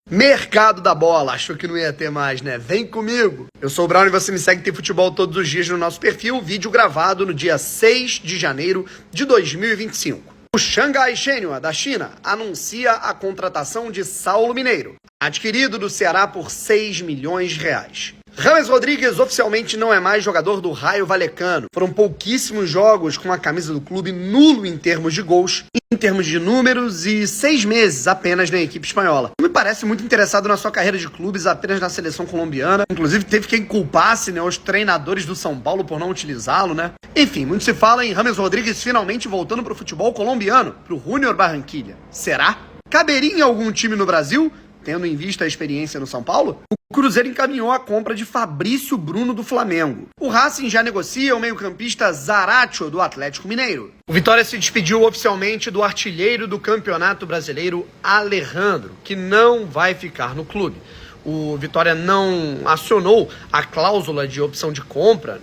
Mercado da bola, achou que não ia ter mais, né? Vem comigo! Eu sou o Brown e você me segue Tem Futebol todos os dias no nosso perfil, vídeo gravado no dia 6 de janeiro de 2025. O Xangai Shenhua, da China, anuncia a contratação de Saulo Mineiro, adquirido do Ceará por 6 milhões de reais. James Rodrigues oficialmente não é mais jogador do Raio Vallecano. Foram pouquíssimos jogos com a camisa do clube, nulo em termos de gols, em termos de números, e 6 meses apenas na equipe espanhola. Não me parece muito interessado na sua carreira de clubes, apenas na seleção colombiana. Inclusive teve quem culpasse, os treinadores do São Paulo por não utilizá-lo, Enfim, muito se fala em James Rodrigues finalmente voltando para o futebol colombiano, para o Junior Barranquilla. Será? Caberia em algum time no Brasil, tendo em vista a experiência no São Paulo? O Cruzeiro encaminhou a compra de Fabrício Bruno do Flamengo. O Racing já negocia o meio-campista Zaratio do Atlético Mineiro. O Vitória se despediu oficialmente do artilheiro do Campeonato Brasileiro, Alejandro, que não vai ficar no clube. O Vitória não acionou a cláusula de opção de compra,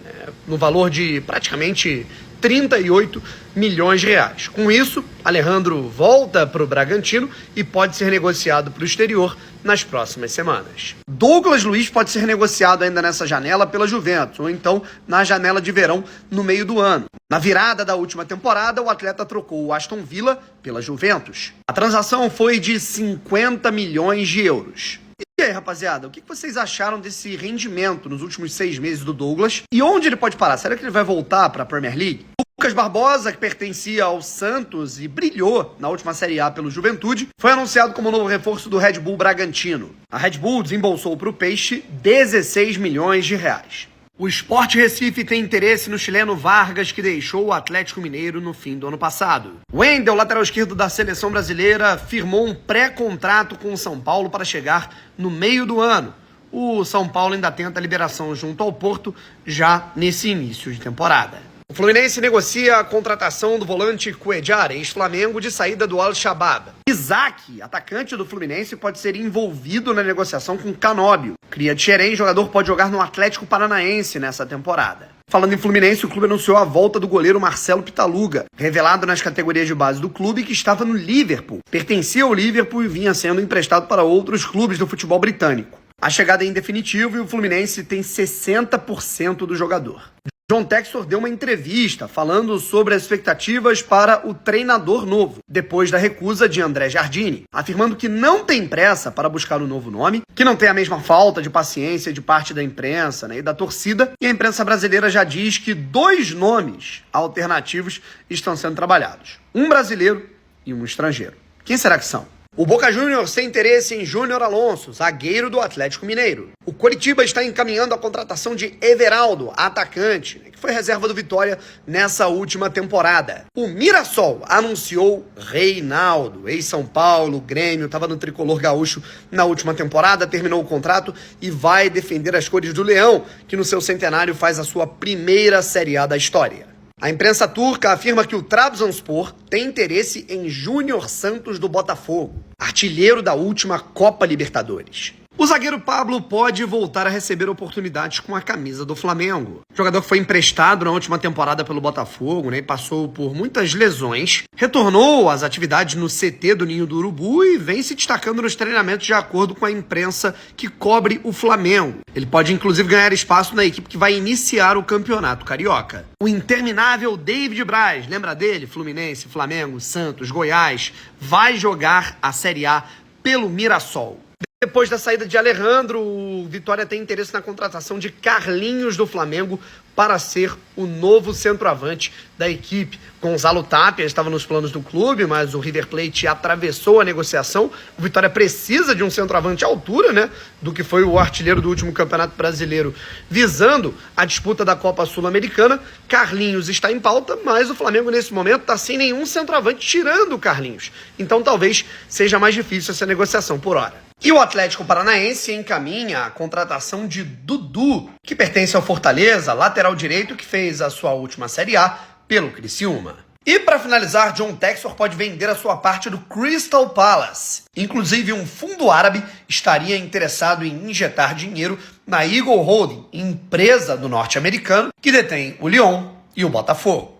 no valor de praticamente 38 milhões de reais. Com isso, Alejandro volta para o Bragantino e pode ser negociado para o exterior nas próximas semanas. Douglas Luiz pode ser negociado ainda nessa janela pela Juventus, ou então na janela de verão no meio do ano. Na virada da última temporada, o atleta trocou o Aston Villa pela Juventus. A transação foi de 50 milhões de euros. E aí, rapaziada, o que vocês acharam desse rendimento nos últimos 6 meses do Douglas? E onde ele pode parar? Será que ele vai voltar para a Premier League? Lucas Barbosa, que pertencia ao Santos e brilhou na última Série A pelo Juventude, foi anunciado como novo reforço do Red Bull Bragantino. A Red Bull desembolsou para o Peixe 16 milhões de reais. O Sport Recife tem interesse no chileno Vargas, que deixou o Atlético Mineiro no fim do ano passado. Wendel, lateral esquerdo da seleção brasileira, firmou um pré-contrato com o São Paulo para chegar no meio do ano. O São Paulo ainda tenta a liberação junto ao Porto já nesse início de temporada. O Fluminense negocia a contratação do volante Cuéllar, ex-Flamengo, de saída do Al-Shabaab. Isaac, atacante do Fluminense, pode ser envolvido na negociação com Canóbio. Cria de Xerém, jogador pode jogar no Atlético Paranaense nessa temporada. Falando em Fluminense, o clube anunciou a volta do goleiro Marcelo Pitaluga, revelado nas categorias de base do clube, que estava no Liverpool. Pertencia ao Liverpool e vinha sendo emprestado para outros clubes do futebol britânico. A chegada é em definitivo e o Fluminense tem 60% do jogador. John Textor deu uma entrevista falando sobre as expectativas para o treinador novo, depois da recusa de André Jardine, afirmando que não tem pressa para buscar um novo nome, que não tem a mesma falta de paciência de parte da imprensa e da torcida, e a imprensa brasileira já diz que 2 nomes alternativos estão sendo trabalhados, um brasileiro e um estrangeiro. Quem será que são? O Boca Juniors tem interesse em Júnior Alonso, zagueiro do Atlético Mineiro. O Coritiba está encaminhando a contratação de Everaldo, atacante, que foi reserva do Vitória nessa última temporada. O Mirassol anunciou Reinaldo, ex-São Paulo, Grêmio, estava no tricolor gaúcho na última temporada, terminou o contrato e vai defender as cores do Leão, que no seu centenário faz a sua primeira Série A da história. A imprensa turca afirma que o Trabzonspor tem interesse em Júnior Santos do Botafogo, artilheiro da última Copa Libertadores. O zagueiro Pablo pode voltar a receber oportunidades com a camisa do Flamengo. O jogador foi emprestado na última temporada pelo Botafogo, e passou por muitas lesões. Retornou às atividades no CT do Ninho do Urubu e vem se destacando nos treinamentos de acordo com a imprensa que cobre o Flamengo. Ele pode inclusive ganhar espaço na equipe que vai iniciar o Campeonato Carioca. O interminável David Braz, lembra dele? Fluminense, Flamengo, Santos, Goiás, vai jogar a Série A pelo Mirassol. Depois da saída de Alejandro, o Vitória tem interesse na contratação de Carlinhos do Flamengo para ser o novo centroavante da equipe. Gonzalo Tapia estava nos planos do clube, mas o River Plate atravessou a negociação. O Vitória precisa de um centroavante à altura, do que foi o artilheiro do último Campeonato Brasileiro, visando a disputa da Copa Sul-Americana. Carlinhos está em pauta, mas o Flamengo nesse momento está sem nenhum centroavante tirando o Carlinhos. Então talvez seja mais difícil essa negociação por hora. E o Atlético Paranaense encaminha a contratação de Dudu, que pertence ao Fortaleza, lateral direito que fez a sua última Série A pelo Criciúma. E para finalizar, John Textor pode vender a sua parte do Crystal Palace. Inclusive, um fundo árabe estaria interessado em injetar dinheiro na Eagle Holding, empresa do norte-americano que detém o Lyon e o Botafogo.